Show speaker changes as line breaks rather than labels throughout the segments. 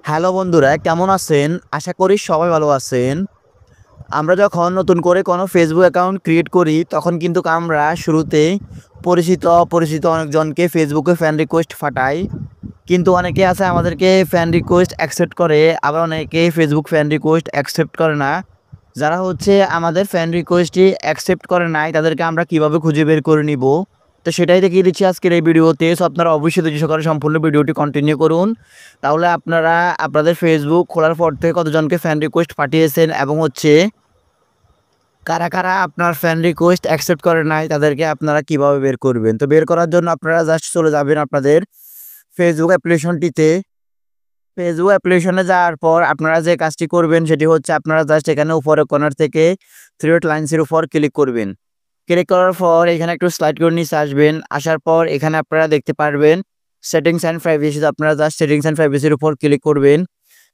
Hello বন্ধুরা, কেমন আছেন? আশা করি সবাই ভালো আছেন। আমরা যখন নতুন করে কোনো ফেসবুক অ্যাকাউন্ট ক্রিয়েট করি তখন কিন্তু আমরা শুরুতে অপরিচিত অনেকজনকে ফেসবুকে ফ্রেন্ড রিকোয়েস্ট পাঠাই। কিন্তু অনেকে আছে আমাদেরকে ফ্রেন্ড রিকোয়েস্ট অ্যাকসেপ্ট করে, আবার অনেকে ফেসবুক ফ্রেন্ড রিকোয়েস্ট অ্যাকসেপ্ট করে না। যারা আমাদের ফ্রেন্ড রিকোয়েস্টই অ্যাকসেপ্ট করে নাই তাদেরকে আমরা কীভাবে খুঁজে বের করে নিব, তো সেটাই দেখিয়ে দিচ্ছি আজকের এই ভিডিওতে। সো আপনারা অবশ্যই ধৈর্য সহকারে সম্পূর্ণ ভিডিওটি কন্টিনিউ করুন। তাহলে আপনারা আপনাদের ফেসবুক খোলার পর থেকে কতজনকে ফ্রেন্ড রিকোয়েস্ট পাঠিয়েছেন এবং কারা কারা আপনার ফ্রেন্ড রিকোয়েস্ট অ্যাকসেপ্ট করে নাই তাদেরকে আপনারা কিভাবে বের করবেন। তো বের করার জন্য আপনারা জাস্ট চলে যাবেন আপনাদের ফেসবুক অ্যাপ্লিকেশনটিতে। ফেসবুক অ্যাপ্লিকেশনে যাওয়ার পর আপনারা যে কাজটি করবেন সেটি হচ্ছে আপনারা জাস্ট এখানে উপরে কর্নার থেকে থ্রি ডট লাইনসের উপর ক্লিক করবেন। ক্লিক করার পর এখানে একটু স্লাইড করে নিচে আসবেন। আসার পর এখানে আপনারা দেখতে পারবেন সেটিংস অ্যান্ড প্রাইভেসি। আপনারা জাস্ট সেটিংস অ্যান্ড প্রাইভেসির উপর ক্লিক করবেন।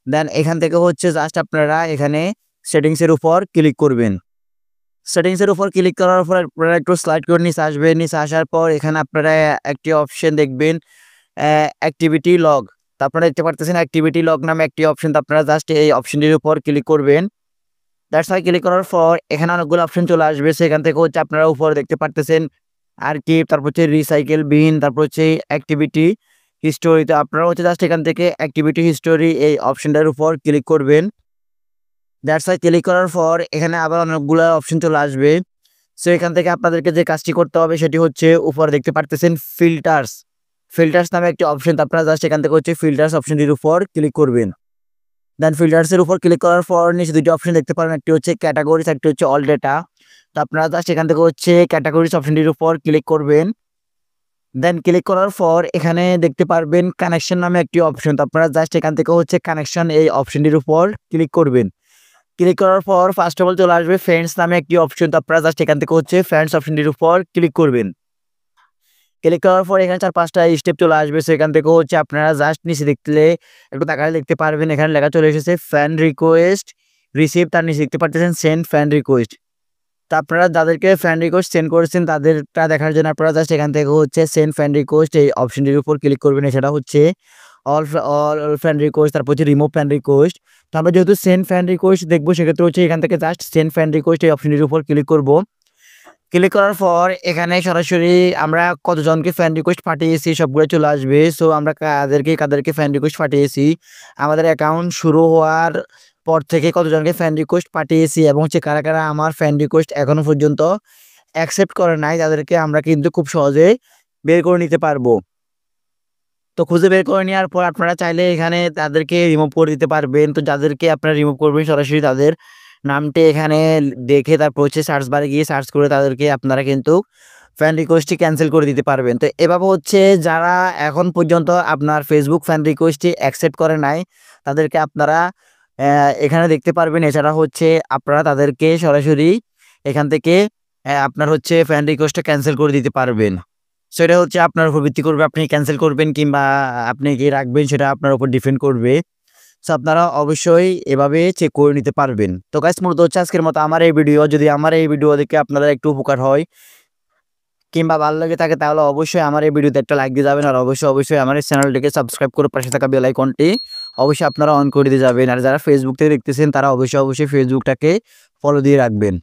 দেন এখান থেকে জাস্ট আপনারা এখানে সেটিংসের উপর ক্লিক করবেন। সেটিংসের উপর ক্লিক করার পর আপনারা একটু স্লাইড করে নিচে আসবেন। নিচে আসার পর এখানে আপনারা একটি অপশন দেখবেন অ্যাক্টিভিটি লগ। তো আপনারা দেখতে পারতেছেন অ্যাক্টিভিটি লগ নামে একটি অপশন। তো আপনারা জাস্ট এই অপশনটির উপর ক্লিক করবেন। দ্যাটস ওয়াই ক্লিক করার পর এখানে অনেকগুলো অপশন চলে আসবে। সেখান থেকে আপনারা উপরে দেখতে পারতেছেন আর্কিভ, তারপর রিসাইকেল বিন, তারপর অ্যাক্টিভিটি হিস্টোরি। তো আপনারা জাস্ট এখান থেকে অ্যাক্টিভিটি হিস্টোরি এই অপশনটার উপর ক্লিক করবেন। দ্যাটস ওয়াই ক্লিক করার পর এখানে আবার অনেকগুলো অপশন চলে আসবে। সো এখান থেকে আপনাদেরকে যে কাজটি করতে হবে সেটি উপরে দেখতে পারতেছেন ফিল্টার্স নামে একটি অপশন। তো আপনারা জাস্ট এখান থেকে ফিল্টার্স অপশনটির উপর ক্লিক করবেন। দেন ফিল্টার্সের উপর ক্লিক করার পর নিচে দুটি অপশন দেখতে পারেন, একটি ক্যাটাগরিজ, একটি অল ডেটা। তো আপনারা জাস্ট এখান থেকে ক্যাটাগরিজ অপশনটির উপর ক্লিক করবেন। দেন ক্লিক করার পর এখানে দেখতে পারবেন কানেকশন নামে একটি অপশন। তো আপনারা জাস্ট এখান থেকে কানেকশন এই অপশনটির উপর ক্লিক করবেন। ক্লিক করার পর ফার্স্ট অফ অল চলে আসবে ফ্রেন্ডস নামে একটি অপশন। তো আপনারা জাস্ট এখান থেকে ফ্রেন্ডস অপশনটির উপর ক্লিক করবেন। ক্লিক করার পর এখানে 4-5টা স্টেপ চলে আসবে। সেখান থেকে আপনারা জাস্ট নিচে দেখলে একটু তাকালে দেখতে পারবেন এখানে লেখা চলে এসেছে ফ্রেন্ড রিকোয়েস্ট রিসিভ। তার নিচে দেখতে পাচ্ছেন সেন্ড ফ্রেন্ড রিকোয়েস্ট। তো আপনারা যাদেরকে ফ্রেন্ড রিকোয়েস্ট সেন্ড করেছেন তাদেরটা দেখার জন্য আপনারা জাস্ট এখান থেকে সেন্ড ফ্রেন্ড রিকোয়েস্ট এই অপশনটির উপর ক্লিক করবেন। সেটা অল ফ্রেন্ড রিকোয়েস্ট, তারপর রিমুভ ফ্রেন্ড রিকোয়েস্ট। তো আমরা যেহেতু সেন্ড ফ্রেন্ড রিকোয়েস্ট দেখবো সেক্ষেত্রে এখান থেকে জাস্ট সেন্ড ফ্রেন্ড রিকোয়েস্ট এই অপশনটির উপর ক্লিক করব। ক্লিক করার পর এখানে সরাসরি আমরা কতজনকে ফ্রেন্ড রিকোয়েস্ট পাঠিয়েছি সবগুলো চলে আসবে। সো আমরা কাদেরকে ফ্রেন্ড রিকোয়েস্ট পাঠিয়েছি, আমাদের অ্যাকাউন্ট শুরু হওয়ার পর থেকে কতজনকে ফ্রেন্ড রিকোয়েস্ট পাঠিয়েছি এবং কারা কারা আমার ফ্রেন্ড রিকোয়েস্ট এখনও পর্যন্ত অ্যাকসেপ্ট করে নাই তাদেরকে আমরা কিন্তু খুব সহজে বের করে নিতে পারবো। তো খুঁজে বের করে নেওয়ার পর আপনারা চাইলে এখানে তাদেরকে রিমুভ করে দিতে পারবেন। তো যাদেরকে আপনারা রিমুভ করবেন সরাসরি তাদের নামটি এখানে দেখে তারপর সার্চ বারে গিয়ে সার্চ করে তাদেরকে আপনারা কিন্তু ফ্রেন্ড রিকোয়েস্টটি ক্যান্সেল করে দিতে পারবেন। তো এভাবে যারা এখন পর্যন্ত আপনার ফেসবুক ফ্রেন্ড রিকোয়েস্টটি অ্যাকসেপ্ট করে নাই তাদেরকে আপনারা এখানে দেখতে পারবেন। এছাড়া আপনারা তাদেরকে সরাসরি এখান থেকে আপনার ফ্রেন্ড রিকোয়েস্টটা ক্যান্সেল করে দিতে পারবেন। সেটা আপনার উপর ভিত্তি করবে, আপনি ক্যান্সেল করবেন কিংবা আপনি কি রাখবেন সেটা আপনার উপর ডিপেন্ড করবে। সো আপনারা অবশ্যই এভাবে চেক করে নিতে পারবেন। তো গাইস মূলত আজকের মতো আমার এই ভিডিও, যদি আমার এই ভিডিও দেখে আপনারা একটু উপকার হয় কিংবা ভালো লাগে থাকে তাহলে অবশ্যই আমার এই ভিডিওতে একটা লাইক দিয়ে যাবেন। আর অবশ্যই আমার এই চ্যানেলটিকে সাবস্ক্রাইব করে পাশে থাকা বেল আইকনটি অবশ্যই আপনারা অন করে দিয়ে যাবেন। আর যারা ফেসবুক থেকে দেখতেছেন তারা অবশ্যই ফেসবুকটাকে ফলো দিয়ে রাখবেন।